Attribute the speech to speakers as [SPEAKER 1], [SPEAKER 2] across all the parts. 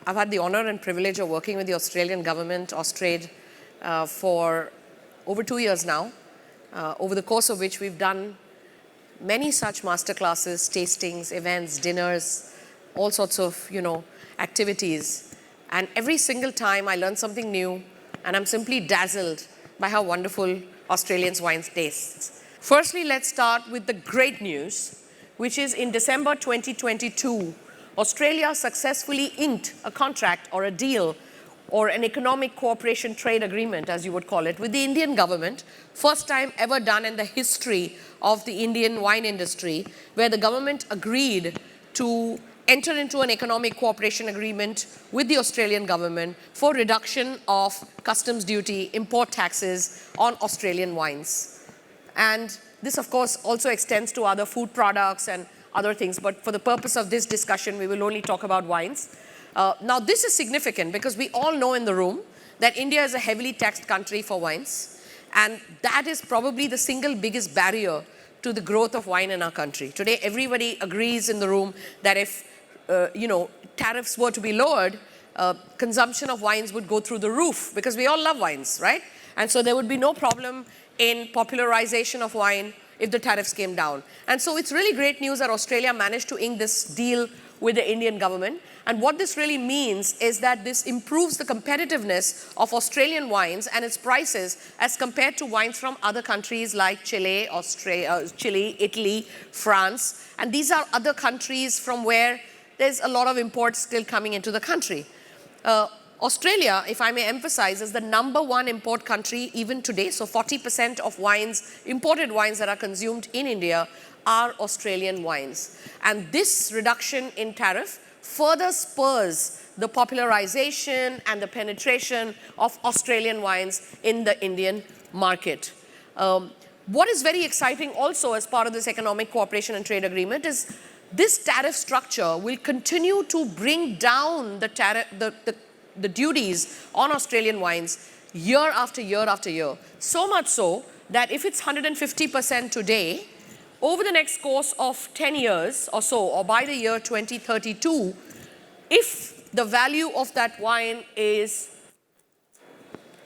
[SPEAKER 1] I've had the honor and privilege of working with the Australian government, Austrade, for over 2 years now, over the course of which we've done many such masterclasses, tastings, events, dinners, all sorts of, activities. And every single time I learn something new, and I'm simply dazzled by how wonderful Australians' wines taste. Firstly, let's start with the great news, which is in December 2022, Australia successfully inked a contract or a deal or an economic cooperation trade agreement, as you would call it, with the Indian government, first time ever done in the history of the Indian wine industry, where the government agreed to enter into an economic cooperation agreement with the Australian government for reduction of customs duty, import taxes on Australian wines. And this, of course, also extends to other food products and other things, but for the purpose of this discussion, we will only talk about wines. Now, this is significant because we all know in the room that India is a heavily taxed country for wines, and that is probably the single biggest barrier to the growth of wine in our country. Today, everybody agrees in the room that if tariffs were to be lowered, consumption of wines would go through the roof because we all love wines, right? And so there would be no problem in popularization of wine if the tariffs came down. And so it's really great news that Australia managed to ink this deal with the Indian government. And what this really means is that this improves the competitiveness of Australian wines and its prices as compared to wines from other countries like Chile, Italy, France. And these are other countries from where there's a lot of imports still coming into the country. Australia, if I may emphasize, is the #1 import country even today. So 40% of wines, imported wines that are consumed in India are Australian wines. And this reduction in tariff further spurs the popularization and the penetration of Australian wines in the Indian market. What is very exciting also as part of this economic cooperation and trade agreement is this tariff structure will continue to bring down the duties on Australian wines year after year after year. So much so that if it's 150% today, over the next course of 10 years or so, or by the year 2032, if the value of that wine is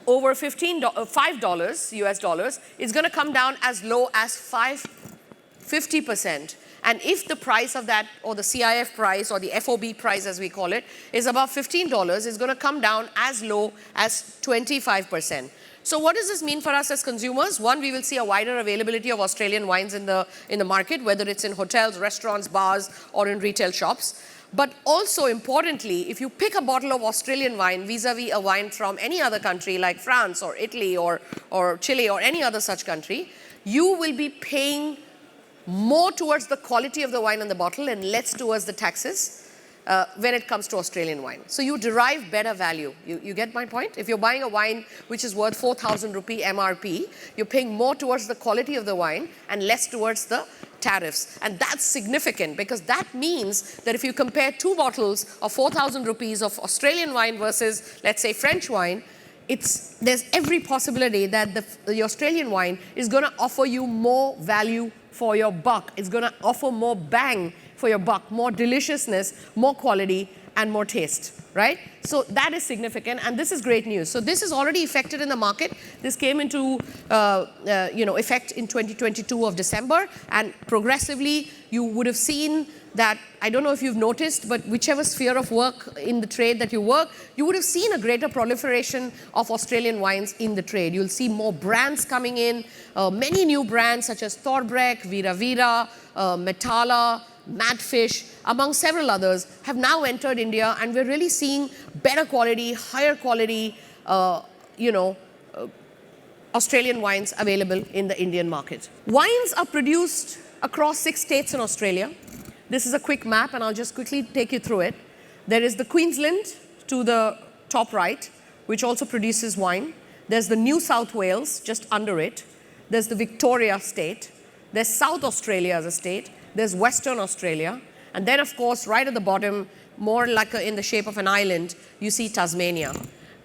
[SPEAKER 1] over $5 US dollars, it's going to come down as low as 50%. And if the price of that, or the CIF price, or the FOB price as we call it, is above $15, it's going to come down as low as 25%. So what does this mean for us as consumers? One, we will see a wider availability of Australian wines in the market, whether it's in hotels, restaurants, bars, or in retail shops. But also importantly, if you pick a bottle of Australian wine vis-a-vis a wine from any other country like France or Italy or Chile or any other such country, you will be paying more towards the quality of the wine in the bottle and less towards the taxes when it comes to Australian wine. So you derive better value. You get my point? If you're buying a wine which is worth 4,000 rupee MRP, you're paying more towards the quality of the wine and less towards the tariffs. And that's significant because that means that if you compare two bottles of 4,000 rupees of Australian wine versus, let's say, French wine, there's every possibility that the Australian wine is going to offer you more value for your buck. It's going to offer more bang for your buck, more deliciousness, more quality, and more taste, right? So that is significant, and this is great news. So this is already effected in the market. This came into effect in 2022 of December, and progressively you would have seen that, I don't know if you've noticed, but whichever sphere of work in the trade that you work, you would have seen a greater proliferation of Australian wines in the trade. You'll see more brands coming in, many new brands such as Thorbreck, Vira Vira, Metala, Madfish, among several others, have now entered India, and we're really seeing better quality, higher quality, Australian wines available in the Indian market. Wines are produced across 6 states in Australia. This is a quick map, and I'll just quickly take you through it. There is the Queensland to the top right, which also produces wine. There's the New South Wales just under it. There's the Victoria state. There's South Australia as a state. There's Western Australia. And then, of course, right at the bottom, more like in the shape of an island, you see Tasmania.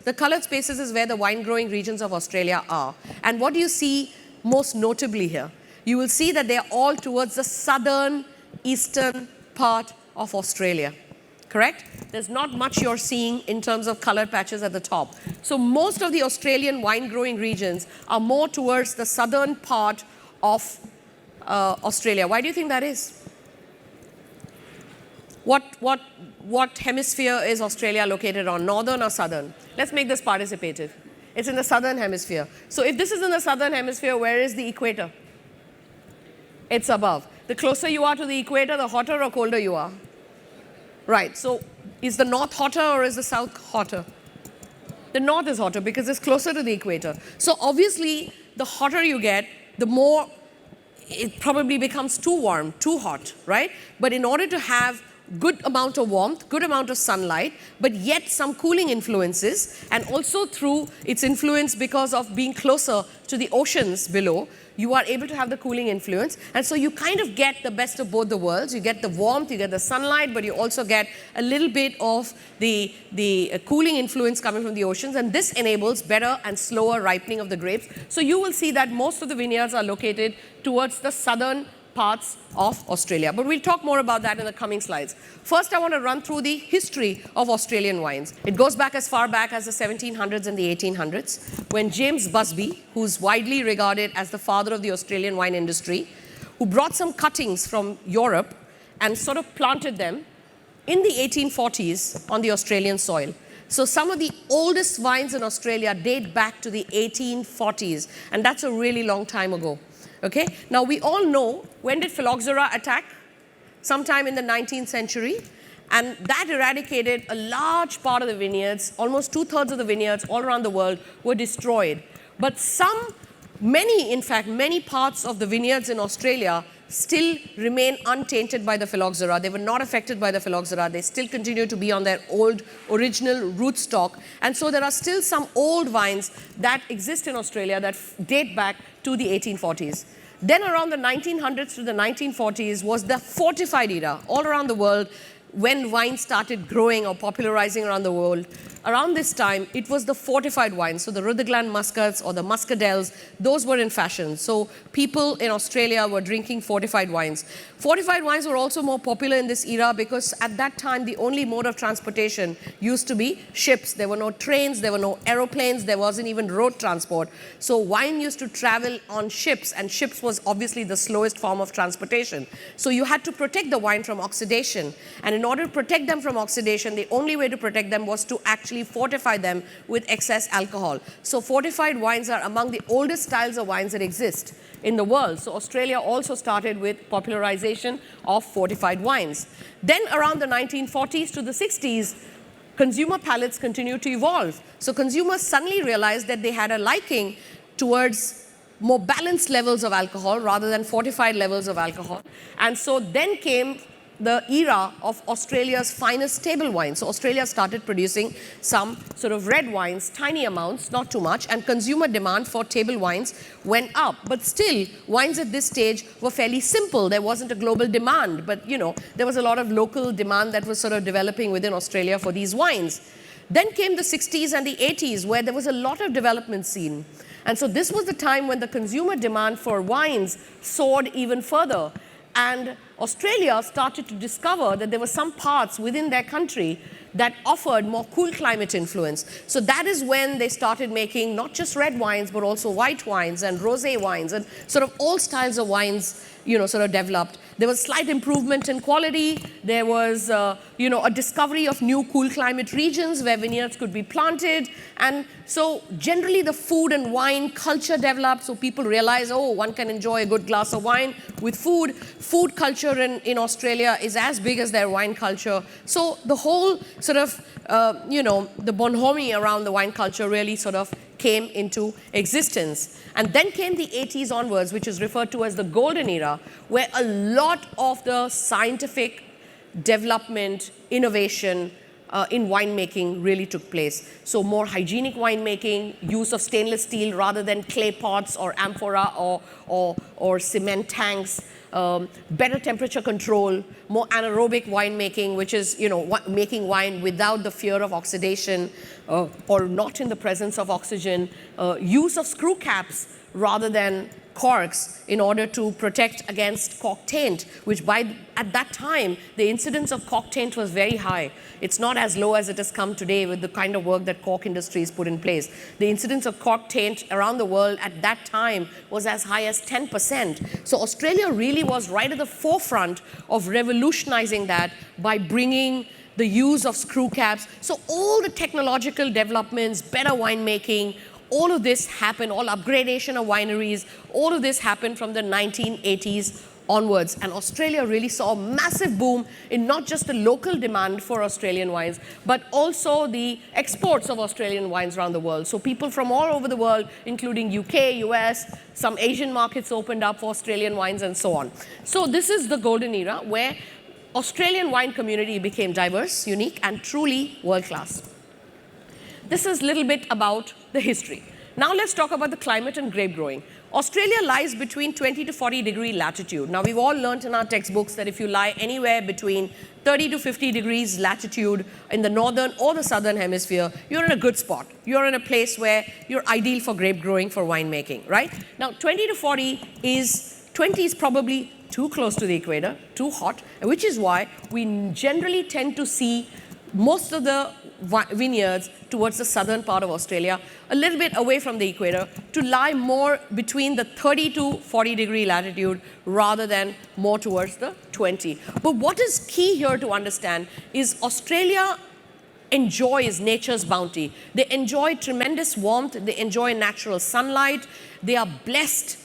[SPEAKER 1] The colored spaces is where the wine-growing regions of Australia are. And what do you see most notably here? You will see that they are all towards the southern eastern part of Australia. correct? There's not much you're seeing in terms of color patches at the top. So most of the Australian wine growing regions are more towards the southern part of Australia. Why do you think that is? What hemisphere is Australia located on, northern or southern? Let's make this participative. It's in the southern hemisphere. So if this is in the southern hemisphere, where is the equator? It's above. The closer you are to the equator, the hotter or colder you are. Right, so is the north hotter or is the south hotter? The north is hotter because it's closer to the equator. So obviously, the hotter you get, the more it probably becomes too warm, too hot, right? But in order to have good amount of warmth, good amount of sunlight, but yet some cooling influences, and also through its influence because of being closer to the oceans below, you are able to have the cooling influence. And so you kind of get the best of both the worlds. You get the warmth, you get the sunlight, but you also get a little bit of the cooling influence coming from the oceans. And this enables better and slower ripening of the grapes. So you will see that most of the vineyards are located towards the southern parts of Australia. But we'll talk more about that in the coming slides. First, I want to run through the history of Australian wines. It goes back as far back as the 1700s and the 1800s, when James Busby, who's widely regarded as the father of the Australian wine industry, who brought some cuttings from Europe and sort of planted them in the 1840s on the Australian soil. So some of the oldest wines in Australia date back to the 1840s, and that's a really long time ago. Okay? Now, we all know, when did phylloxera attack? Sometime in the 19th century. And that eradicated a large part of the vineyards. Almost 2/3 of the vineyards all around the world were destroyed. But many parts of the vineyards in Australia still remain untainted by the phylloxera. They were not affected by the phylloxera. They still continue to be on their old original rootstock. And so there are still some old vines that exist in Australia that date back to the 1840s. Then around the 1900s to the 1940s was the fortified era all around the world, when wine started growing or popularizing around the world. Around this time, it was the fortified wines. So the Rutherglen Muscats or the Muscadels, those were in fashion. So people in Australia were drinking fortified wines. Fortified wines were also more popular in this era because at that time, the only mode of transportation used to be ships. There were no trains, there were no aeroplanes, there wasn't even road transport. So wine used to travel on ships, and ships was obviously the slowest form of transportation. So you had to protect the wine from oxidation. And in order to protect them from oxidation, the only way to protect them was to actually fortify them with excess alcohol. So fortified wines are among the oldest styles of wines that exist in the world. So Australia also started with popularization of fortified wines. Then around the 1940s to the 60s, consumer palates continued to evolve. So consumers suddenly realized that they had a liking towards more balanced levels of alcohol rather than fortified levels of alcohol. And so then came the era of Australia's finest table wines. So Australia started producing some sort of red wines, tiny amounts, not too much, and consumer demand for table wines went up. But still, wines at this stage were fairly simple. There wasn't a global demand, but there was a lot of local demand that was sort of developing within Australia for these wines. Then came the 60s and the 80s, where there was a lot of development seen. And so this was the time when the consumer demand for wines soared even further. And Australia started to discover that there were some parts within their country that offered more cool climate influence. So that is when they started making not just red wines, but also white wines and rosé wines, and sort of all styles of wines, sort of developed. There was slight improvement in quality. There was, a discovery of new cool climate regions where vineyards could be planted. And so generally the food and wine culture developed. So people realized, one can enjoy a good glass of wine with food. Food culture in Australia is as big as their wine culture. So the whole sort of, the bonhomie around the wine culture really sort of came into existence. And then came the 80s onwards, which is referred to as the golden era, where a lot of the scientific development, innovation in winemaking really took place. So more hygienic winemaking, use of stainless steel rather than clay pots or amphora or cement tanks, better temperature control, more anaerobic winemaking, which is making wine without the fear of oxidation or not in the presence of oxygen, use of screw caps rather than corks in order to protect against cork taint, which at that time, the incidence of cork taint was very high. It's not as low as it has come today with the kind of work that cork industries put in place. The incidence of cork taint around the world at that time was as high as 10%. So Australia really was right at the forefront of revolutionizing that by bringing the use of screw caps. So all the technological developments, better winemaking, all of this happened, all upgradation of wineries, all of this happened from the 1980s onwards. And Australia really saw a massive boom in not just the local demand for Australian wines, but also the exports of Australian wines around the world. So people from all over the world, including UK, US, some Asian markets opened up for Australian wines and so on. So this is the golden era where Australian wine community became diverse, unique, and truly world-class. This is a little bit about the history. Now let's talk about the climate and grape growing. Australia lies between 20 to 40 degree latitude. Now we've all learnt in our textbooks that if you lie anywhere between 30 to 50 degrees latitude in the northern or the southern hemisphere, you're in a good spot. You're in a place where you're ideal for grape growing, for winemaking, right? Now 20 to 40 20 is probably too close to the equator, too hot, which is why we generally tend to see most of the vineyards towards the southern part of Australia, a little bit away from the equator, to lie more between the 30 to 40 degree latitude rather than more towards the 20. But what is key here to understand is Australia enjoys nature's bounty. They enjoy tremendous warmth, they enjoy natural sunlight, they are blessed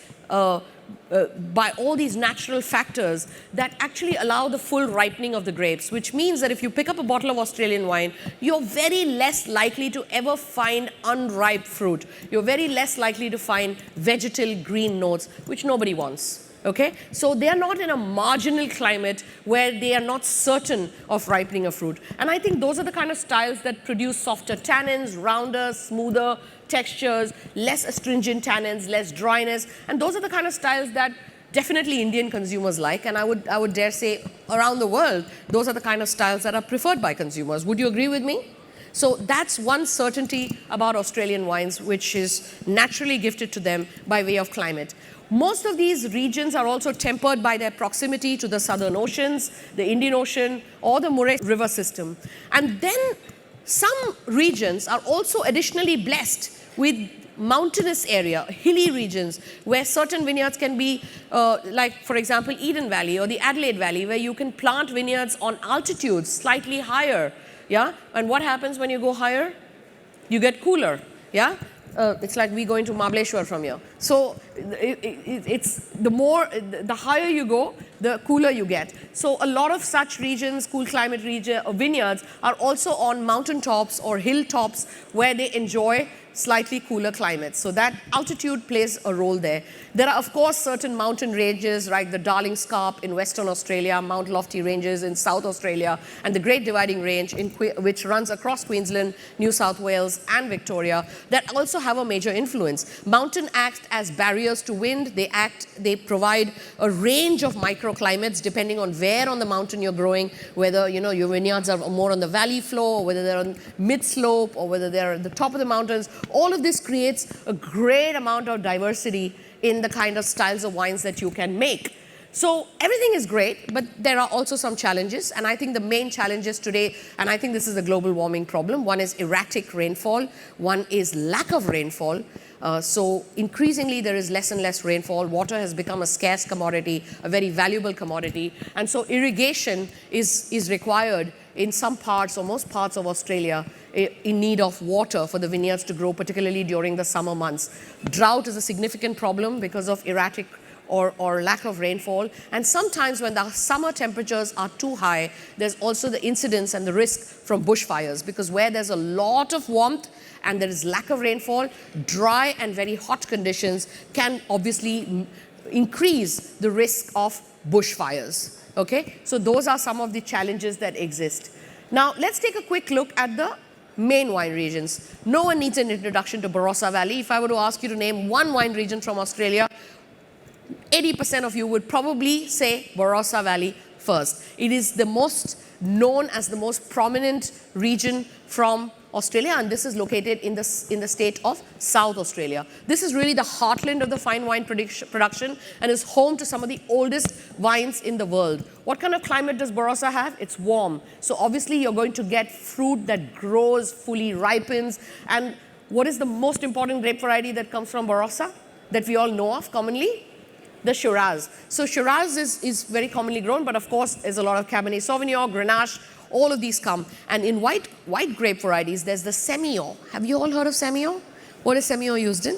[SPEAKER 1] by all these natural factors that actually allow the full ripening of the grapes, which means that if you pick up a bottle of Australian wine, you're very less likely to ever find unripe fruit. You're very less likely to find vegetal green notes, which nobody wants. Okay? So they are not in a marginal climate where they are not certain of ripening a fruit. And I think those are the kind of styles that produce softer tannins, rounder, smoother textures, less astringent tannins, less dryness. And those are the kind of styles that definitely Indian consumers like. And I would dare say around the world, those are the kind of styles that are preferred by consumers. Would you agree with me? So that's one certainty about Australian wines, which is naturally gifted to them by way of climate. Most of these regions are also tempered by their proximity to the southern oceans, the Indian Ocean, or the Murray River system. And then some regions are also additionally blessed with mountainous area, hilly regions, where certain vineyards can be, like, for example, Eden Valley or the Adelaide Valley, where you can plant vineyards on altitudes slightly higher. Yeah? And what happens when you go higher? You get cooler. Yeah? It's like we going to Mahabaleshwar from here. So it's the higher you go, the cooler you get. So a lot of such regions, cool climate vineyards, are also on mountaintops or hilltops where they enjoy slightly cooler climates. So that altitude plays a role there. There are, of course, certain mountain ranges, like the Darling Scarp in Western Australia, Mount Lofty Ranges in South Australia, and the Great Dividing Range, which runs across Queensland, New South Wales, and Victoria, that also have a major influence. Mountain act as barriers to wind. They provide a range of microclimates depending on where on the mountain you're growing, whether your vineyards are more on the valley floor, or whether they're on mid-slope, or whether they're at the top of the mountains. All of this creates a great amount of diversity in the kind of styles of wines that you can make. So everything is great, but there are also some challenges. And I think the main challenges today, and I think this is a global warming problem, one is erratic rainfall, one is lack of rainfall. So increasingly there is less and less rainfall. Water has become a scarce commodity, a very valuable commodity. And so irrigation is required in some parts or most parts of Australia in need of water for the vineyards to grow, particularly during the summer months. Drought is a significant problem because of erratic or lack of rainfall. And sometimes when the summer temperatures are too high, there's also the incidence and the risk from bushfires, because where there's a lot of warmth and there is lack of rainfall, dry and very hot conditions can obviously increase the risk of bushfires. Okay, so those are some of the challenges that exist. Now let's take a quick look at the main wine regions. No one needs an introduction to Barossa Valley. If I were to ask you to name one wine region from Australia, 80% of you would probably say Barossa Valley first. It is the most known as the most prominent region from Australia, and this is located in the state of South Australia. This is really the heartland of the fine wine production and is home to some of the oldest vines in the world. What kind of climate does Barossa have? It's warm. So obviously you're going to get fruit that grows, fully ripens. And what is the most important grape variety that comes from Barossa that we all know of commonly? The Shiraz. So Shiraz is very commonly grown, but of course there's a lot of Cabernet Sauvignon, Grenache, all of these come. And in white grape varieties, there's the Semillon. Have you all heard of Semillon? What is Semillon used in?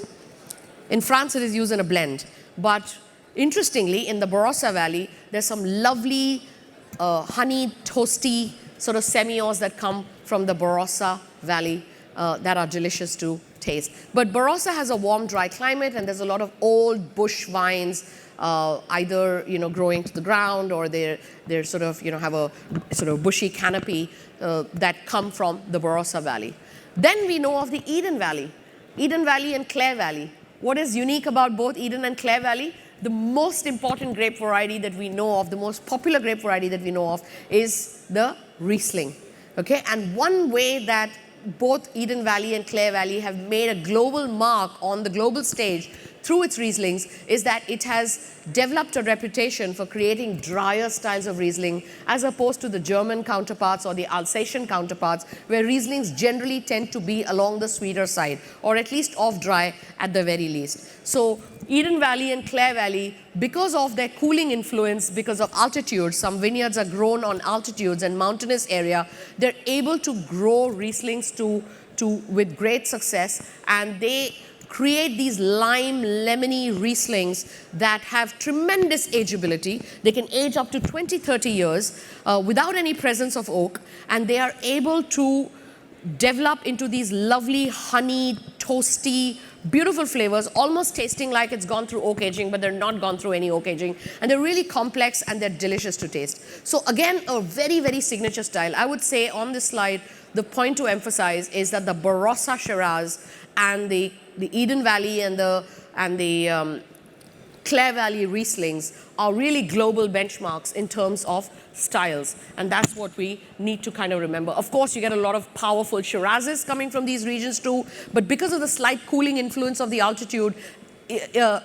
[SPEAKER 1] In France, it is used in a blend. But interestingly, in the Barossa Valley, there's some lovely honey, toasty sort of Semillons that come from the Barossa Valley that are delicious to taste. But Barossa has a warm, dry climate, and there's a lot of old bush vines, either growing to the ground, or they're sort of have a sort of bushy canopy that come from the Barossa Valley. Then we know of the Eden Valley and Clare Valley. What is unique about both Eden and Clare Valley? The most important grape variety that we know of, the most popular grape variety that we know of, is the Riesling. Okay, and one way that both Eden Valley and Clare Valley have made a global mark on the global stage through its Rieslings is that it has developed a reputation for creating drier styles of Riesling as opposed to the German counterparts or the Alsatian counterparts, where Rieslings generally tend to be along the sweeter side, or at least off dry at the very least. So Eden Valley and Clare Valley, because of their cooling influence, because of altitude, some vineyards are grown on altitudes and mountainous area, they're able to grow Rieslings with great success, and they create these lime, lemony Rieslings that have tremendous ageability. They can age up to 20, 30 years without any presence of oak, and they are able to develop into these lovely honey, toasty, beautiful flavors, almost tasting like it's gone through oak aging, but they're not gone through any oak aging. And they're really complex and they're delicious to taste. So again, a very, very signature style. I would say on this slide, the point to emphasize is that the Barossa Shiraz and the Eden Valley and the Clare Valley Rieslings are really global benchmarks in terms of styles, and that's what we need to kind of remember. Of course, you get a lot of powerful Shirazes coming from these regions too, but because of the slight cooling influence of the altitude,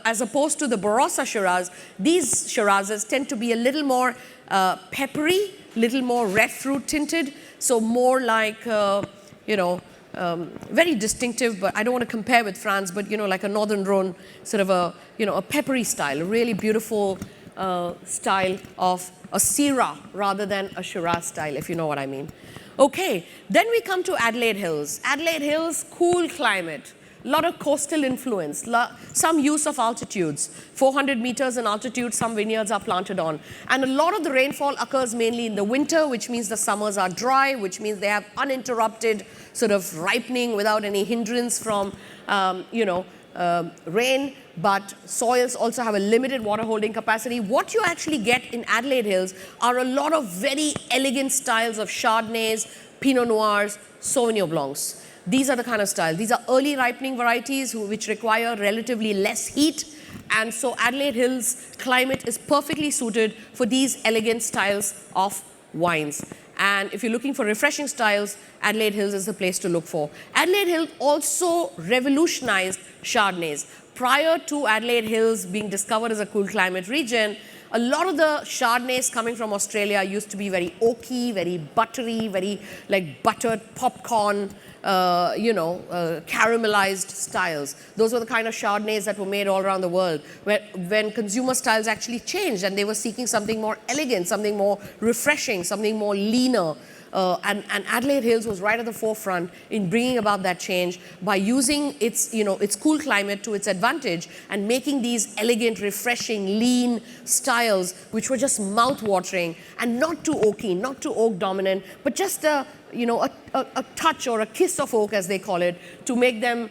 [SPEAKER 1] as opposed to the Barossa Shiraz, these Shirazes tend to be a little more peppery, little more red fruit tinted, so more like, very distinctive, but I don't want to compare with France, but like a Northern Rhone, sort of a peppery style, a really beautiful style of a Syrah rather than a Shiraz style, if you know what I mean. Okay, then we come to Adelaide Hills. Adelaide Hills, cool climate, a lot of coastal influence, some use of altitudes, 400 meters in altitude, some vineyards are planted on. And a lot of the rainfall occurs mainly in the winter, which means the summers are dry, which means they have uninterrupted sort of ripening without any hindrance from, rain, but soils also have a limited water holding capacity. What you actually get in Adelaide Hills are a lot of very elegant styles of Chardonnays, Pinot Noirs, Sauvignon Blancs. These are the kind of styles. These are early ripening varieties which require relatively less heat. And so Adelaide Hills climate is perfectly suited for these elegant styles of wines. And if you're looking for refreshing styles, Adelaide Hills is the place to look for. Adelaide Hills also revolutionized Chardonnays. Prior to Adelaide Hills being discovered as a cool climate region, a lot of the Chardonnays coming from Australia used to be very oaky, very buttery, very like buttered popcorn, caramelized styles. Those were the kind of Chardonnays that were made all around the world. When consumer styles actually changed and they were seeking something more elegant, something more refreshing, something more leaner, and Adelaide Hills was right at the forefront in bringing about that change by using its cool climate to its advantage and making these elegant, refreshing, lean styles which were just mouth-watering and not too oaky, not too oak dominant, but just a touch or a kiss of oak, as they call it, to make them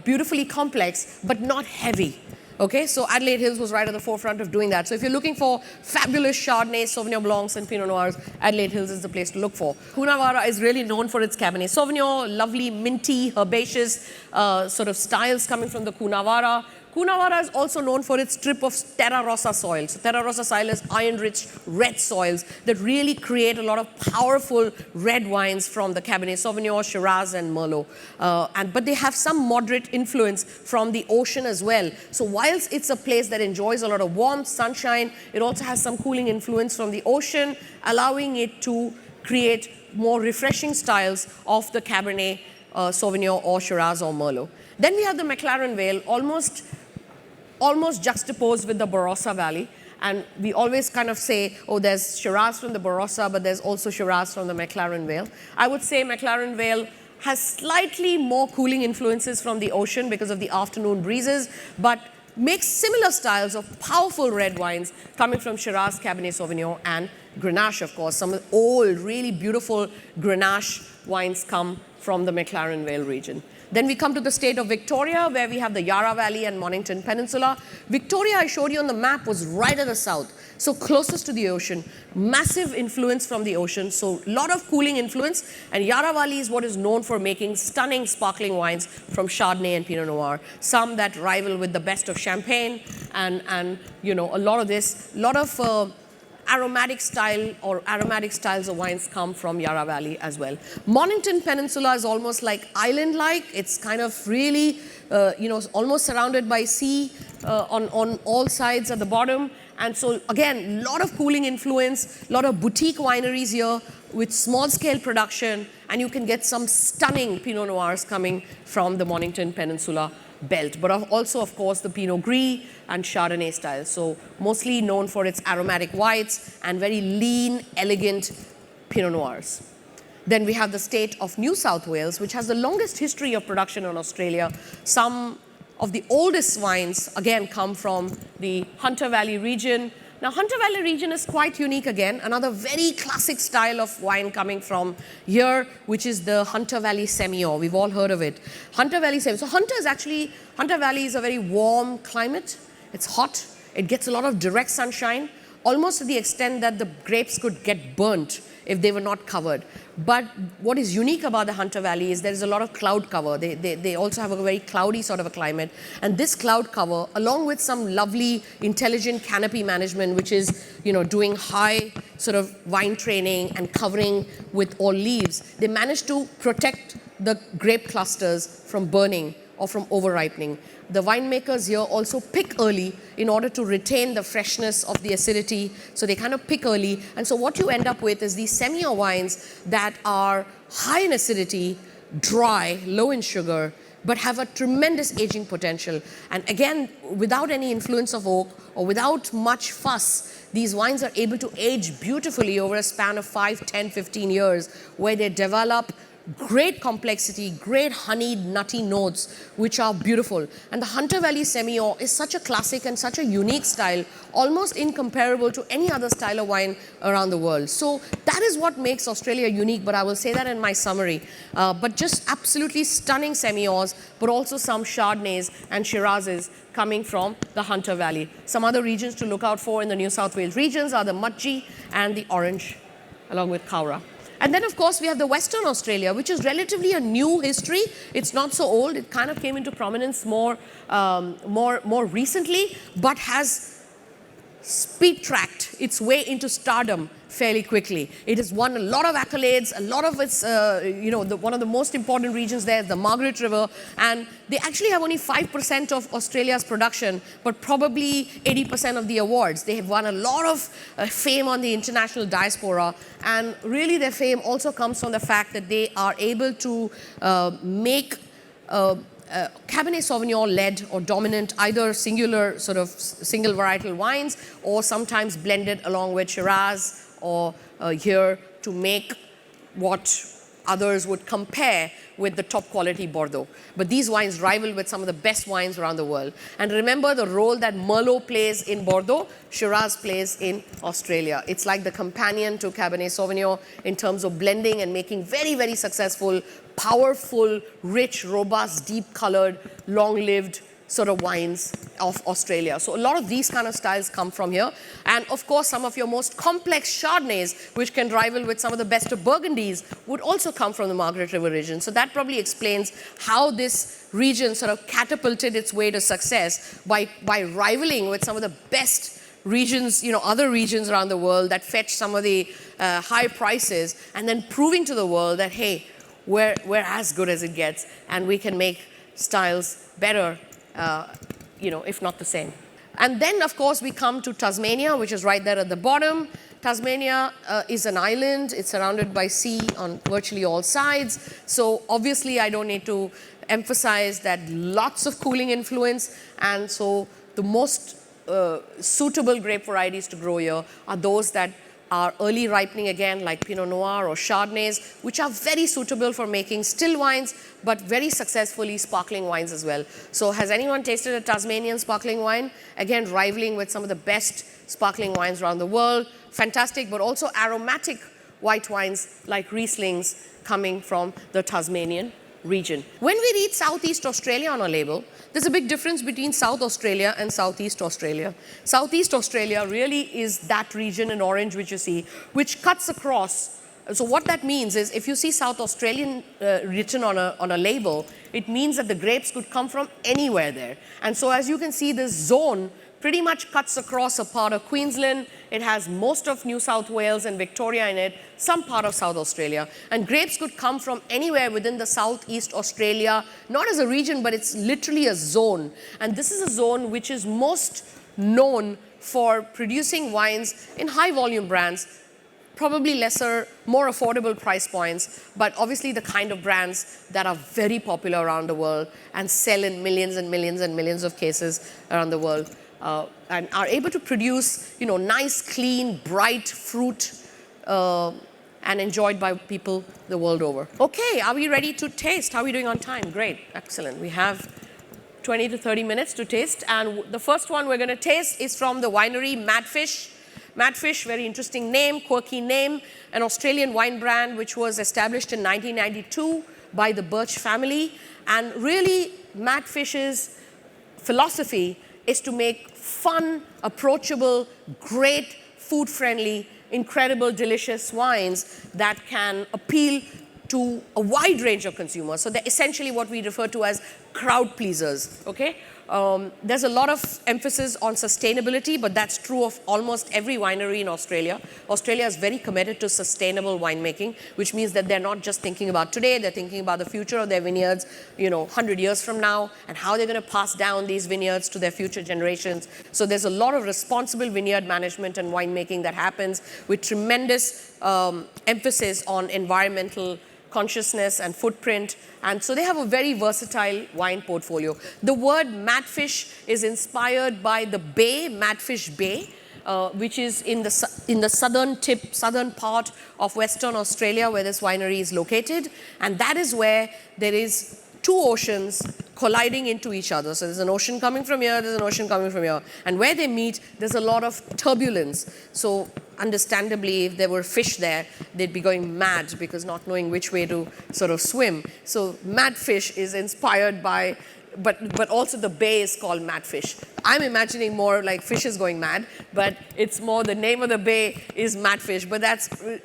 [SPEAKER 1] beautifully complex but not heavy. Okay, so Adelaide Hills was right at the forefront of doing that. So if you're looking for fabulous Chardonnay, Sauvignon Blancs, and Pinot Noirs, Adelaide Hills is the place to look for. Coonawarra is really known for its Cabernet Sauvignon, lovely, minty, herbaceous sort of styles coming from the Coonawarra. Coonawarra is also known for its strip of terra rossa soil. So terra rossa soil is iron-rich red soils that really create a lot of powerful red wines from the Cabernet Sauvignon, Shiraz, and Merlot. But they have some moderate influence from the ocean as well. So whilst it's a place that enjoys a lot of warmth, sunshine, it also has some cooling influence from the ocean, allowing it to create more refreshing styles of the Cabernet Sauvignon or Shiraz or Merlot. Then we have the McLaren Vale, almost juxtaposed with the Barossa Valley. And we always kind of say, oh, there's Shiraz from the Barossa, but there's also Shiraz from the McLaren Vale. I would say McLaren Vale has slightly more cooling influences from the ocean because of the afternoon breezes, but makes similar styles of powerful red wines coming from Shiraz, Cabernet Sauvignon, and Grenache, of course. Some old, really beautiful Grenache wines come from the McLaren Vale region. Then we come to the state of Victoria, where we have the Yarra Valley and Mornington Peninsula. Victoria, I showed you on the map, was right at the south, so closest to the ocean. Massive influence from the ocean, so a lot of cooling influence. And Yarra Valley is what is known for making stunning sparkling wines from Chardonnay and Pinot Noir. Some that rival with the best of Champagne, and you know, a lot of aromatic styles of wines come from Yarra Valley as well. Mornington Peninsula is almost like island-like. It's kind of really, almost surrounded by sea on all sides at the bottom. And so again, a lot of cooling influence, a lot of boutique wineries here with small-scale production, and you can get some stunning Pinot Noirs coming from the Mornington Peninsula belt, but also, of course, the Pinot Gris and Chardonnay style. So mostly known for its aromatic whites and very lean, elegant Pinot Noirs. Then we have the state of New South Wales, which has the longest history of production in Australia. Some of the oldest wines, again, come from the Hunter Valley region. Now, Hunter Valley region is quite unique again, another very classic style of wine coming from here, which is the Hunter Valley Semillon. We've all heard of it. Hunter Valley Semillon. So Hunter Valley is a very warm climate. It's hot. It gets a lot of direct sunshine, almost to the extent that the grapes could get burnt if they were not covered. But what is unique about the Hunter Valley is there is a lot of cloud cover. They also have a very cloudy sort of a climate. And this cloud cover, along with some lovely intelligent canopy management, which is, doing high sort of vine training and covering with all leaves, they manage to protect the grape clusters from burning or from over-ripening. The winemakers here also pick early in order to retain the freshness of the acidity. So they kind of pick early. And so what you end up with is these Semillon wines that are high in acidity, dry, low in sugar, but have a tremendous aging potential. And again, without any influence of oak or without much fuss, these wines are able to age beautifully over a span of 5, 10, 15 years, where they develop great complexity, great honeyed, nutty notes, which are beautiful. And the Hunter Valley Semillon is such a classic and such a unique style, almost incomparable to any other style of wine around the world. So that is what makes Australia unique, but I will say that in my summary. But just absolutely stunning Semillons, but also some Chardonnays and Shirazes coming from the Hunter Valley. Some other regions to look out for in the New South Wales regions are the Mudgee and the Orange, along with Cowra. And then, of course, we have the Western Australia, which is relatively a new history. It's not so old. It kind of came into prominence more recently, but has speed-tracked its way into stardom fairly quickly. It has won a lot of accolades. A lot of its, one of the most important regions there is the Margaret River, and they actually have only 5% of Australia's production, but probably 80% of the awards. They have won a lot of fame on the international diaspora, and really their fame also comes from the fact that they are able to make Cabernet Sauvignon led or dominant, either single varietal wines, or sometimes blended along with Shiraz or here to make what others would compare with the top quality Bordeaux. But these wines rival with some of the best wines around the world. And remember the role that Merlot plays in Bordeaux, Shiraz plays in Australia. It's like the companion to Cabernet Sauvignon in terms of blending and making very, very successful, powerful, rich, robust, deep-colored, long-lived sort of wines of Australia. So a lot of these kind of styles come from here. And of course, some of your most complex Chardonnays, which can rival with some of the best of Burgundies, would also come from the Margaret River region. So that probably explains how this region sort of catapulted its way to success by rivaling with some of the best regions, other regions around the world that fetch some of the high prices, and then proving to the world that, hey, we're as good as it gets, and we can make styles better, if not the same. And then, of course, we come to Tasmania, which is right there at the bottom. Tasmania is an island. It's surrounded by sea on virtually all sides. So obviously, I don't need to emphasize that lots of cooling influence. And so the most suitable grape varieties to grow here are those that are early ripening again, like Pinot Noir or Chardonnays, which are very suitable for making still wines, but very successfully sparkling wines as well. So has anyone tasted a Tasmanian sparkling wine? Again, rivaling with some of the best sparkling wines around the world. Fantastic, but also aromatic white wines like Rieslings coming from the Tasmanian region. When we read Southeast Australia on a label, there's a big difference between South Australia and Southeast Australia. Southeast Australia really is that region in orange which you see, which cuts across. So what that means is if you see South Australian written on a label, it means that the grapes could come from anywhere there. And so as you can see, this zone pretty much cuts across a part of Queensland. It has most of New South Wales and Victoria in it, some part of South Australia. And grapes could come from anywhere within the Southeast Australia, not as a region, but it's literally a zone. And this is a zone which is most known for producing wines in high volume brands, probably lesser, more affordable price points, but obviously the kind of brands that are very popular around the world and sell in millions and millions and millions of cases around the world. And are able to produce, nice, clean, bright fruit and enjoyed by people the world over. Okay, are we ready to taste? How are we doing on time? Great, excellent. We have 20 to 30 minutes to taste. And the first one we're going to taste is from the winery Madfish. Madfish, very interesting name, quirky name, an Australian wine brand which was established in 1992 by the Birch family. And really, Madfish's philosophy is to make fun, approachable, great, food-friendly, incredible, delicious wines that can appeal to a wide range of consumers. So they're essentially what we refer to as crowd pleasers, okay? There's a lot of emphasis on sustainability, but that's true of almost every winery in Australia. Australia is very committed to sustainable winemaking, which means that they're not just thinking about today, they're thinking about the future of their vineyards, 100 years from now, and how they're going to pass down these vineyards to their future generations. So there's a lot of responsible vineyard management and winemaking that happens with tremendous emphasis on environmental consciousness and footprint. And so they have a very versatile wine portfolio. The word Madfish is inspired by the bay, Madfish Bay, which is in the southern part of Western Australia where this winery is located. And that is where there is two oceans colliding into each other. So there's an ocean coming from here, there's an ocean coming from here. And where they meet, there's a lot of turbulence. So understandably, if there were fish there, they'd be going mad because not knowing which way to sort of swim. So Madfish is inspired by, but also the bay is called Madfish. I'm imagining more like fishes going mad, but it's more the name of the bay is Madfish. But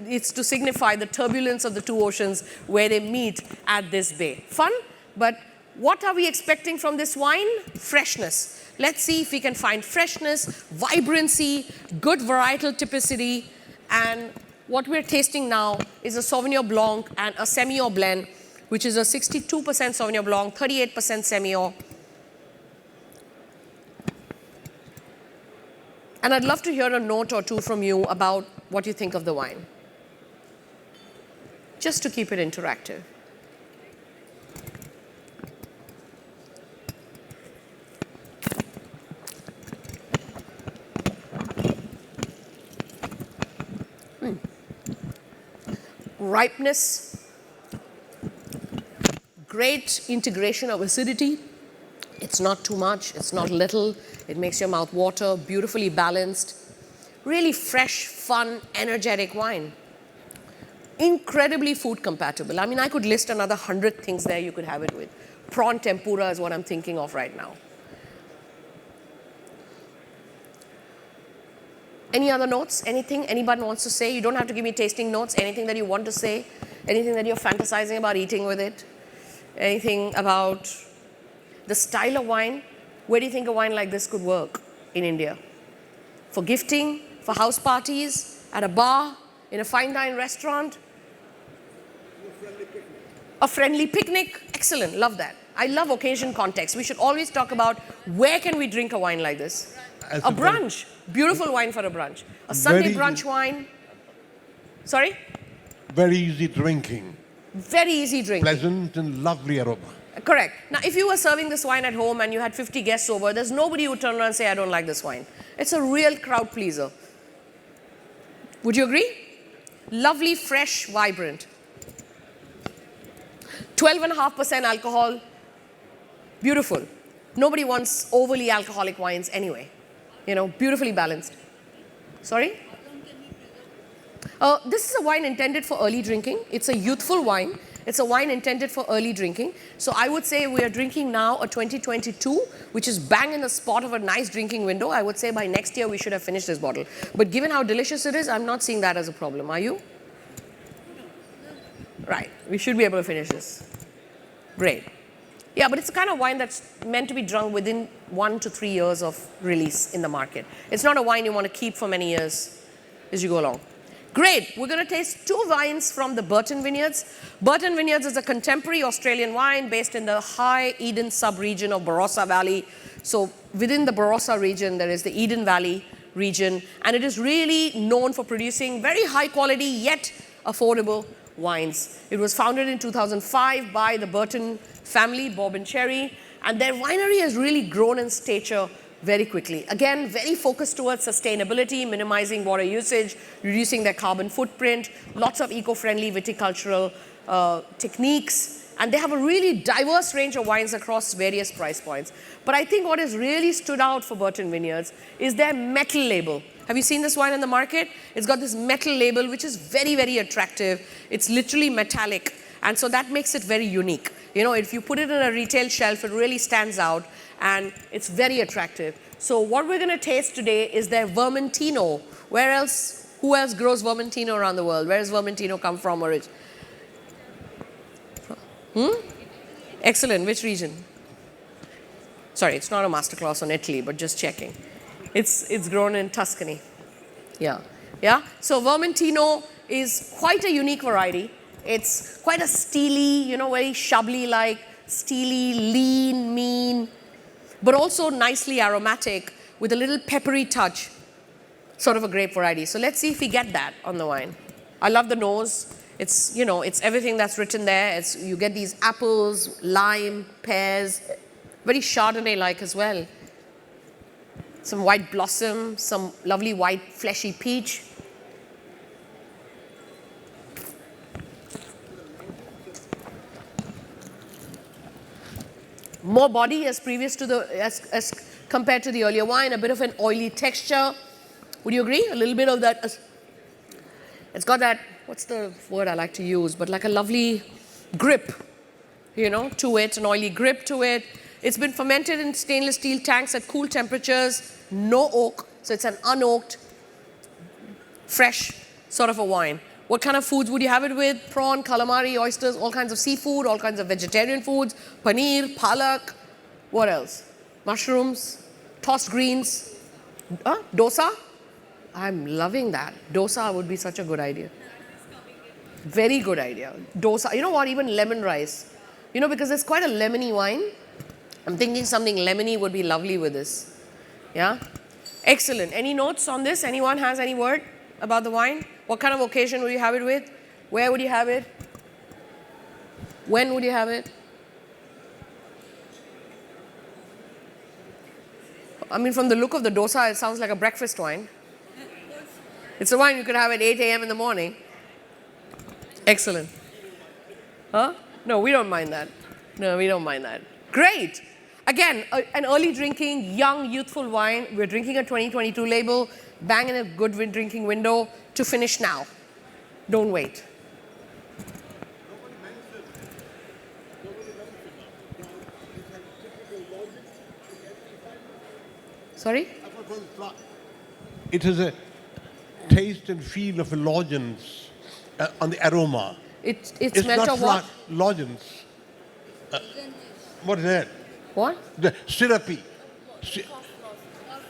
[SPEAKER 1] it's to signify the turbulence of the two oceans where they meet at this bay. Fun, but what are we expecting from this wine? Freshness. Let's see if we can find freshness, vibrancy, good varietal typicity. And what we're tasting now is a Sauvignon Blanc and a Semillon blend, which is a 62% Sauvignon Blanc, 38% Semillon. And I'd love to hear a note or two from you about what you think of the wine, just to keep it interactive. Ripeness, great integration of acidity. It's not too much, it's not little. It makes your mouth water, beautifully balanced. Really fresh, fun, energetic wine. Incredibly food compatible. I mean, I could list another 100 things there you could have it with. Prawn tempura is what I'm thinking of right now. Any other notes? Anything anyone wants to say? You don't have to give me tasting notes. Anything that you want to say? Anything that you're fantasizing about eating with it? Anything about the style of wine? Where do you think a wine like this could work in India? For gifting, for house parties, at a bar, in a fine dine restaurant? A friendly picnic. Excellent, love that. I love occasion context. We should always talk about where can we drink a wine like this? A brunch. Beautiful wine for a brunch. A Sunday brunch wine. Sorry?
[SPEAKER 2] Very easy drinking.
[SPEAKER 1] Very easy drink.
[SPEAKER 2] Pleasant and lovely aroma.
[SPEAKER 1] Correct. Now, if you were serving this wine at home and you had 50 guests over, there's nobody who would turn around and say, I don't like this wine. It's a real crowd pleaser. Would you agree? Lovely, fresh, vibrant. 12.5% alcohol. Beautiful. Nobody wants overly alcoholic wines anyway. You know, beautifully balanced. Sorry? This is a wine intended for early drinking. It's a youthful wine. It's a wine intended for early drinking. So I would say we are drinking now a 2022, which is bang in the spot of a nice drinking window. I would say by next year we should have finished this bottle. But given how delicious it is, I'm not seeing that as a problem. Are you? Right. We should be able to finish this. Great. Yeah, but it's the kind of wine that's meant to be drunk within 1 to 3 years of release in the market. It's not a wine you want to keep for many years as you go along. Great. We're going to taste 2 wines from the Burton Vineyards. Burton Vineyards is a contemporary Australian wine based in the High Eden sub-region of Barossa Valley. So within the Barossa region, there is the Eden Valley region. And it is really known for producing very high quality yet affordable wines. It was founded in 2005 by the Burton family, Bob and Cherry. And their winery has really grown in stature very quickly. Again, very focused towards sustainability, minimizing water usage, reducing their carbon footprint, lots of eco-friendly viticultural techniques, and they have a really diverse range of wines across various price points. But I think what has really stood out for Burton Vineyards is their metal label. Have you seen this wine in the market? It's got this metal label, which is very, very attractive. It's literally metallic, and so that makes it very unique. You know, if you put it in a retail shelf, it really stands out, and it's very attractive. So what we're going to taste today is their Vermentino. Where else, who else grows Vermentino around the world? Where does Vermentino come from? Excellent. Which region? Sorry, it's not a masterclass on Italy, but just checking. It's grown in Tuscany. Yeah. Yeah. So Vermentino is quite a unique variety. It's quite a steely, you know, very Chablis-like, steely, lean, mean, but also nicely aromatic with a little peppery touch, sort of a grape variety. So let's see if we get that on the wine. I love the nose. It's, you know, it's everything that's written there. You get these apples, lime, pears, very Chardonnay-like as well. Some white blossom, some lovely white fleshy peach. More body as compared to the earlier wine, a bit of an oily texture. Would you agree? A little bit of that. It's got that, what's the word I like to use, but like a lovely grip, you know, to it, an oily grip to it. It's been fermented in stainless steel tanks at cool temperatures, no oak, so it's an unoaked, fresh sort of a wine. What kind of foods would you have it with? Prawn, calamari, oysters, all kinds of seafood, all kinds of vegetarian foods, paneer, palak, what else? Mushrooms, tossed greens, dosa. I'm loving that. Dosa would be such a good idea. Very good idea. Dosa, you know what, even lemon rice. You know, because it's quite a lemony wine. I'm thinking something lemony would be lovely with this. Yeah? Excellent. Any notes on this? Anyone has any word about the wine? What kind of occasion would you have it with? Where would you have it? When would you have it? I mean, from the look of the dosa, it sounds like a breakfast wine. It's a wine you could have at 8 a.m. in the morning. Excellent. Huh? No, we don't mind that. No, we don't mind that. Great. Again, an early drinking, young, youthful wine. We're drinking a 2022 label, bang in a good drinking window to finish now. Don't wait. Sorry?
[SPEAKER 2] It is taste and feel of a lozenge on the aroma.
[SPEAKER 1] It's
[SPEAKER 2] It's
[SPEAKER 1] smelt
[SPEAKER 2] not
[SPEAKER 1] of what?
[SPEAKER 2] lozenge. What is that?
[SPEAKER 1] What?
[SPEAKER 2] The syrupy.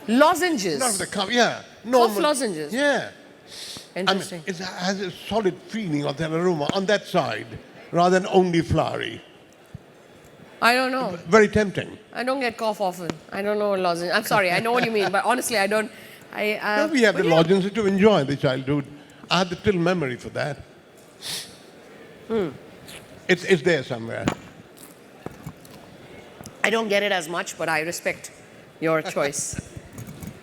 [SPEAKER 1] Lozenges.
[SPEAKER 2] Not the cup, yeah.
[SPEAKER 1] Cough lozenges.
[SPEAKER 2] Yeah.
[SPEAKER 1] Interesting.
[SPEAKER 2] It has a solid feeling of that aroma on that side rather than only flowery.
[SPEAKER 1] I don't know.
[SPEAKER 2] Very tempting.
[SPEAKER 1] I don't get cough often. I don't know lozenge. I'm sorry. I know what you mean, but honestly, I don't.
[SPEAKER 2] No, we have the lozenges to enjoy the childhood. I have the till memory for that. It's there somewhere.
[SPEAKER 1] I don't get it as much, but I respect your choice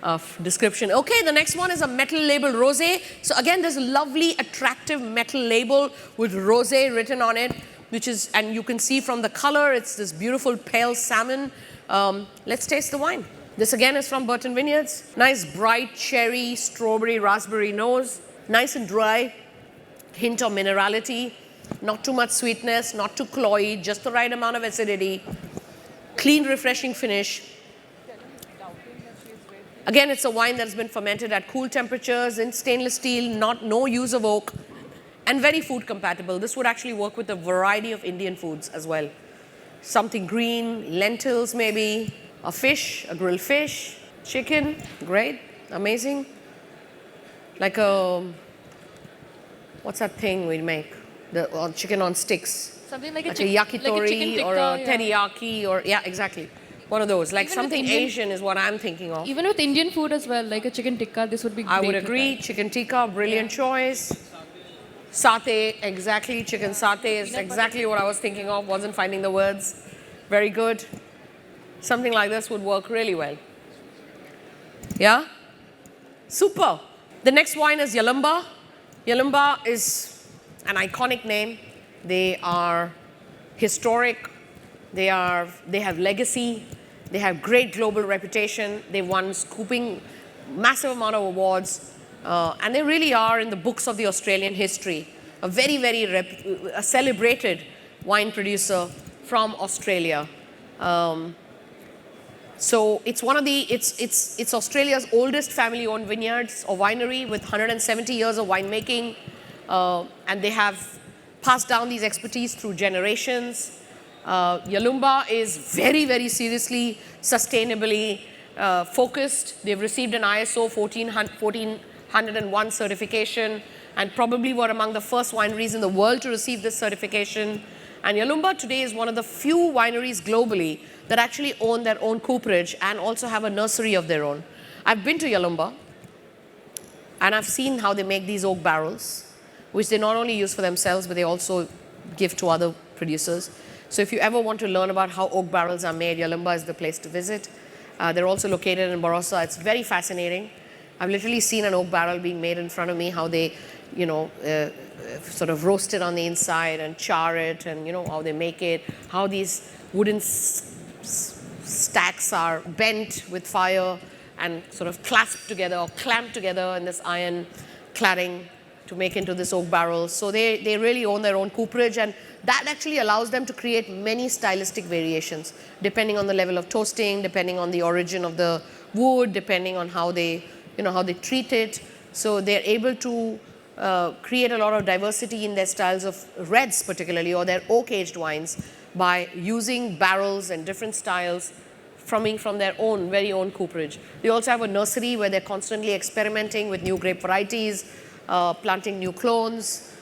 [SPEAKER 1] of description. Okay, the next one is a metal label rosé. So again, there's a lovely, attractive metal label with rosé written on it, which is, and you can see from the color, it's this beautiful pale salmon. Let's taste the wine. This again is from Burton Vineyards. Nice bright cherry, strawberry, raspberry nose. Nice and dry, hint of minerality. Not too much sweetness, not too cloyed, just the right amount of acidity. Clean, refreshing finish. Again, it's a wine that's been fermented at cool temperatures in stainless steel, no use of oak, and very food compatible. This would actually work with a variety of Indian foods as well. Something green, lentils maybe, a fish, a grilled fish, chicken, great, amazing. Like a, what's that thing we make? The chicken on sticks.
[SPEAKER 3] Something like a
[SPEAKER 1] yakitori or a
[SPEAKER 3] tikka,
[SPEAKER 1] teriyaki or, yeah, exactly. One of those, like
[SPEAKER 3] Even with
[SPEAKER 1] something
[SPEAKER 3] Indian-
[SPEAKER 1] Asian is what I'm thinking of.
[SPEAKER 3] Even with Indian food as well, like a chicken tikka, this would be great.
[SPEAKER 1] I would
[SPEAKER 3] with
[SPEAKER 1] agree.
[SPEAKER 3] that.
[SPEAKER 1] Chicken tikka, brilliant choice. Satay, exactly. Chicken satay is exactly what I was thinking of. Wasn't finding the words. Very good. Something like this would work really well. Yeah? Super. The next wine is Yalumba. Yalumba is an iconic name. They are historic. They have legacy. They have great global reputation. They won scooping massive amount of awards. And they really are in the books of the Australian history. A very, very a celebrated wine producer from Australia. So it's one of the, it's Australia's oldest family-owned vineyards or winery with 170 years of winemaking. And they have passed down these expertise through generations. Yalumba is very, very seriously, sustainably focused. They've received an ISO 1401 certification and probably were among the first wineries in the world to receive this certification. And Yalumba today is one of the few wineries globally that actually own their own cooperage and also have a nursery of their own. I've been to Yalumba and I've seen how they make these oak barrels, which they not only use for themselves, but they also give to other producers. So if you ever want to learn about how oak barrels are made, Yalumba is the place to visit. They're also located in Barossa. It's very fascinating. I've literally seen an oak barrel being made in front of me, how they, sort of roast it on the inside and char it, and how they make it, how these wooden stacks are bent with fire and sort of clasped together or clamped together in this iron cladding to make into this oak barrel. So they really own their own cooperage, and that actually allows them to create many stylistic variations depending on the level of toasting, depending on the origin of the wood, depending on how they treat it. So they're able to create a lot of diversity in their styles of reds particularly, or their oak-aged wines, by using barrels and different styles from their own, very own cooperage. They also have a nursery where they're constantly experimenting with new grape varieties, planting new clones,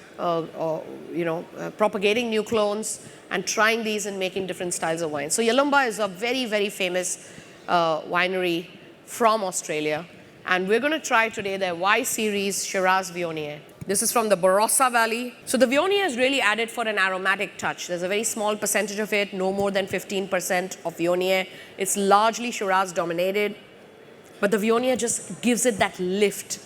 [SPEAKER 1] propagating new clones, and trying these and making different styles of wine. So Yalumba is a very, very famous winery from Australia. And we're going to try today their Y series Shiraz Viognier. This is from the Barossa Valley. So the Viognier is really added for an aromatic touch. There's a very small percentage of it, no more than 15% of Viognier. It's largely Shiraz dominated, but the Viognier just gives it that lift,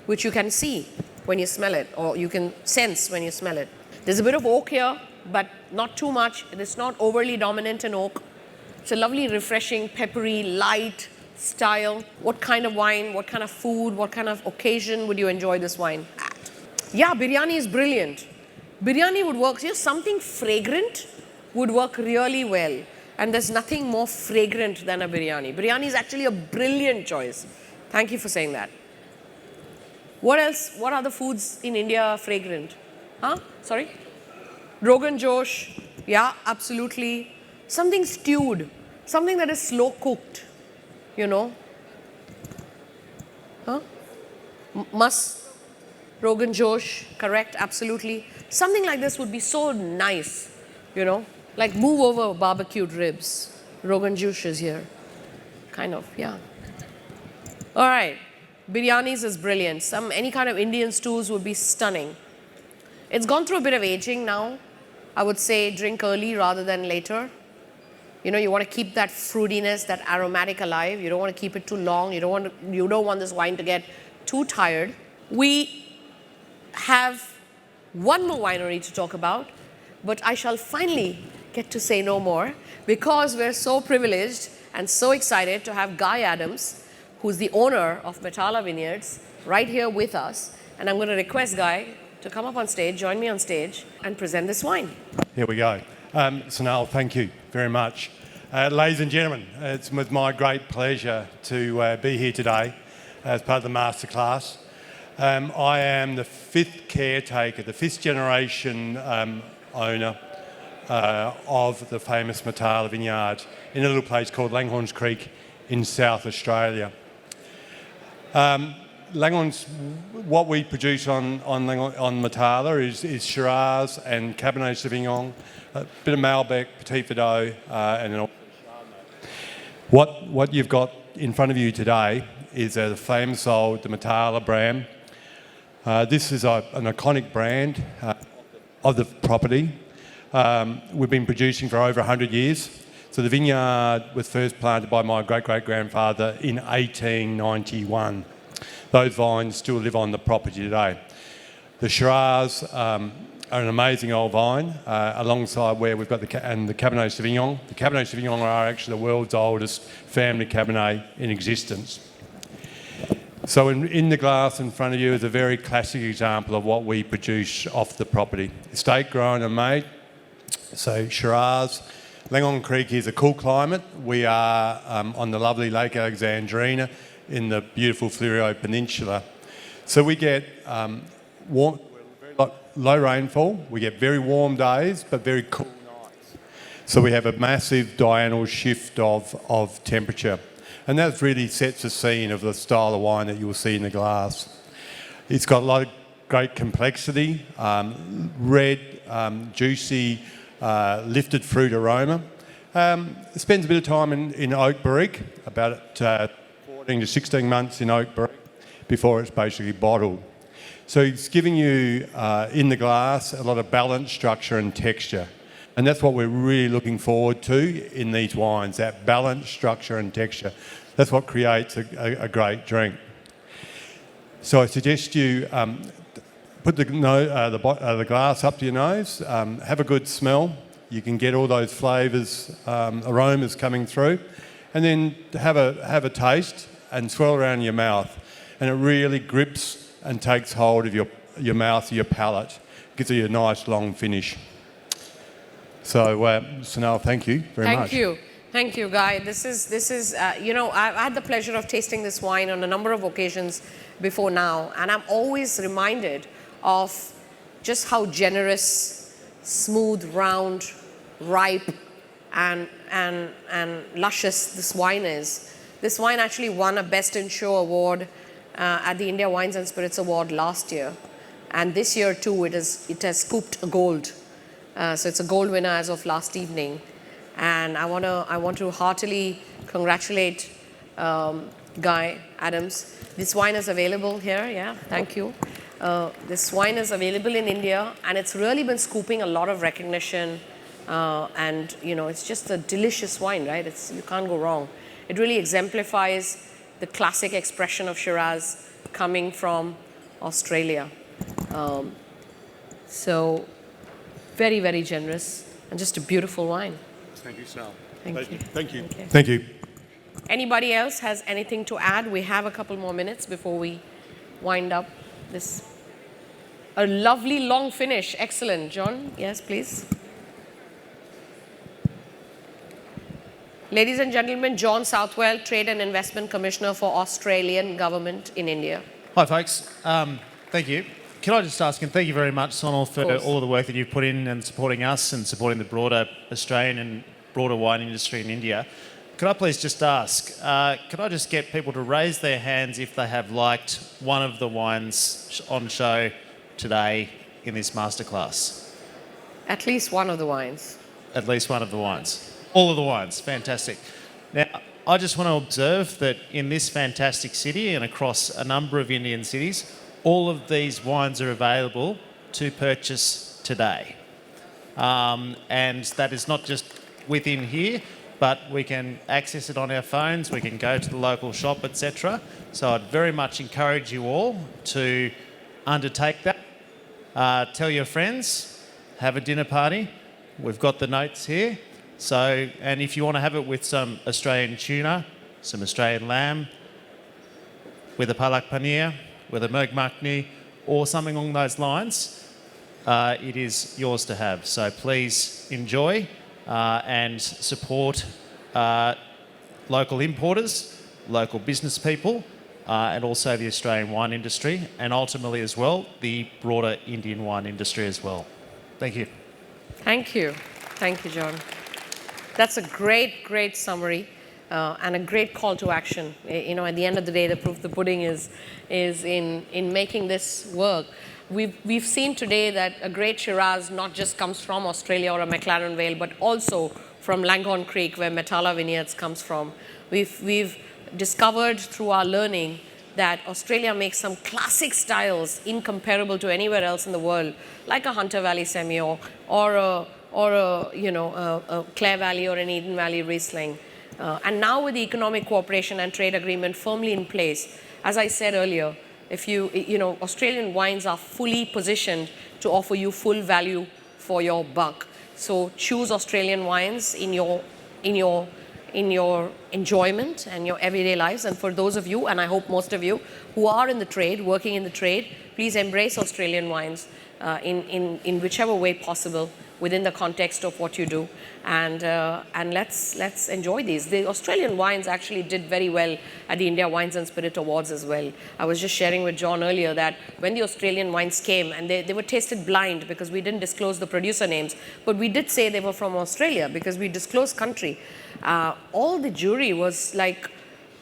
[SPEAKER 1] which you can see when you smell it, or you can sense when you smell it. There's a bit of oak here, but not too much. It's not overly dominant in oak. It's a lovely, refreshing, peppery, light style. What kind of wine, what kind of food, what kind of occasion would you enjoy this wine at? Yeah, biryani is brilliant. Biryani would work, something fragrant would work really well. And there's nothing more fragrant than a biryani. Biryani is actually a brilliant choice. Thank you for saying that. What else? What other foods in India are fragrant? Huh? Sorry? Rogan Josh. Yeah, absolutely. Something stewed. Something that is slow cooked. You know? Huh? Rogan Josh. Correct, absolutely. Something like this would be so nice. You know? Like move over barbecued ribs. Rogan Josh is here. Kind of, yeah. All right. Biryanis is brilliant. Any kind of Indian stews would be stunning. It's gone through a bit of aging now. I would say drink early rather than later. You know, you want to keep that fruitiness, that aromatic alive. You don't want to keep it too long. You don't want this wine to get too tired. We have one more winery to talk about, but I shall finally get to say no more because we're so privileged and so excited to have Guy Adams, who's the owner of Metala Vineyards, right here with us. And I'm going to request Guy to come up on stage, join me on stage, and present this wine.
[SPEAKER 4] Here we go. Sonal, thank you very much. Ladies and gentlemen, it's with my great pleasure to be here today as part of the masterclass. I am the fifth caretaker, the fifth generation owner of the famous Metala Vineyard in a little place called Langhorns Creek in South Australia. Langhorns, what we produce on Metala is Shiraz and Cabernet Sauvignon, a bit of Malbec, Petit Verdot, and an What you've got in front of you today is the famous old the Metala brand. This is an iconic brand of the property. We've been producing for over 100 years. So the vineyard was first planted by my great-great-grandfather in 1891. Those vines still live on the property today. The Shiraz are an amazing old vine, alongside where we've got the Cabernet Sauvignon. The Cabernet Sauvignon are actually the world's oldest family Cabernet in existence. So in the glass in front of you is a very classic example of what we produce off the property. Estate grown and made. So Shiraz. Langhorns Creek is a cool climate. We are on the lovely Lake Alexandrina in the beautiful Fleurieu Peninsula. So we get low rainfall, we get very warm days, but very cool nights. So we have a massive diurnal shift of temperature. And that really sets the scene of the style of wine that you will see in the glass. It's got a lot of great complexity, red, juicy, lifted fruit aroma. It spends a bit of time in oak barrique, about 14 to 16 months in oak barrique before it's basically bottled. So it's giving you, in the glass, a lot of balance, structure and texture. And that's what we're really looking forward to in these wines, that balance, structure and texture. That's what creates a great drink. So I suggest you put the glass up to your nose, have a good smell. You can get all those flavours, aromas coming through, and then have a taste and swirl around your mouth. And it really grips and takes hold of your mouth, your palate. Gives you a nice long finish. So, Sonal, thank you very much.
[SPEAKER 1] Thank you, Guy. This is you know, I've had the pleasure of tasting this wine on a number of occasions before now, and I'm always reminded of just how generous, smooth, round, ripe, and luscious this wine is. This wine actually won a Best in Show award at the India Wines and Spirits Award last year, and this year too it has scooped a gold. So it's a gold winner as of last evening, and I want to heartily congratulate Guy Adams. This wine is available here. Yeah, thank you. This wine is available in India, and it's really been scooping a lot of recognition. And you know, it's just a delicious wine, right? You can't go wrong. It really exemplifies the classic expression of Shiraz coming from Australia. So very, very generous and just a beautiful wine.
[SPEAKER 4] Thank you, Sal.
[SPEAKER 1] Thank you.
[SPEAKER 4] Thank you.
[SPEAKER 1] Okay.
[SPEAKER 4] Thank you.
[SPEAKER 1] Anybody else has anything to add? We have a couple more minutes before we wind up this. A lovely long finish. Excellent. John, yes, please. Ladies and gentlemen, John Southwell, Trade and Investment Commissioner for Australian Government in India.
[SPEAKER 5] Hi, folks. Thank you. Can I just ask, and thank you very much, Sonal, for
[SPEAKER 1] course.
[SPEAKER 5] all of the work that you've put in and supporting us and supporting the broader Australian and broader wine industry in India. Could I please just ask, could I just get people to raise their hands if they have liked one of the wines on show today in this masterclass?
[SPEAKER 1] At least one of the wines.
[SPEAKER 5] At least one of the wines. All of the wines. Fantastic. Now, I just want to observe that in this fantastic city and across a number of Indian cities, all of these wines are available to purchase today. And that is not just within here, but we can access it on our phones, we can go to the local shop, etc. So I'd very much encourage you all to undertake that. Tell your friends, have a dinner party. We've got the notes here. So, and if you want to have it with some Australian tuna, some Australian lamb, with a palak paneer, with a murg makhni, or something along those lines, it is yours to have. So please enjoy and support local importers, local business people, and also the Australian wine industry, and ultimately as well, the broader Indian wine industry as well. Thank you.
[SPEAKER 1] Thank you. Thank you, John. That's a great, great summary and a great call to action. You know, at the end of the day, the proof of the pudding is in making this work. We've seen today that a great Shiraz not just comes from Australia or a McLaren Vale, but also from Langhorne Creek, where Metala Vineyards comes from. We've discovered through our learning that Australia makes some classic styles incomparable to anywhere else in the world, like a Hunter Valley Semillon or a Clare Valley or an Eden Valley Riesling. And now with the economic cooperation and trade agreement firmly in place, as I said earlier, if Australian wines are fully positioned to offer you full value for your buck. So choose Australian wines in your enjoyment and your everyday lives. And for those of you, and I hope most of you, who are in the trade, working in the trade, please embrace Australian wines in whichever way possible within the context of what you do, and let's enjoy these. The Australian wines actually did very well at the India Wines and Spirit Awards as well. I was just sharing with John earlier that when the Australian wines came, and they were tasted blind because we didn't disclose the producer names, but we did say they were from Australia because we disclosed country. All the jury was like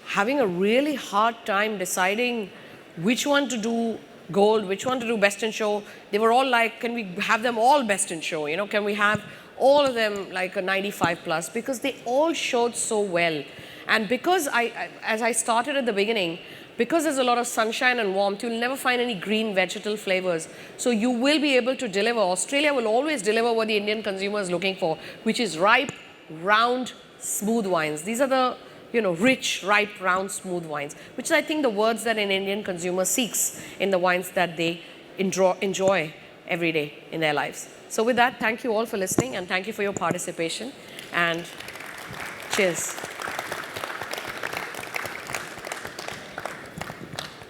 [SPEAKER 1] having a really hard time deciding which one to do gold, which one to do best in show. They were all like, can we have them all best in show? You know, can we have all of them like a 95 plus? Because they all showed so well. And because as I started at the beginning, because there's a lot of sunshine and warmth, you'll never find any green vegetal flavors. So you will be able to deliver. Australia will always deliver what the Indian consumer is looking for, which is ripe, round, smooth wines. These are the rich, ripe, round, smooth wines, which is, I think, the words that an Indian consumer seeks in the wines that they enjoy every day in their lives. So with that, thank you all for listening, and thank you for your participation, and cheers.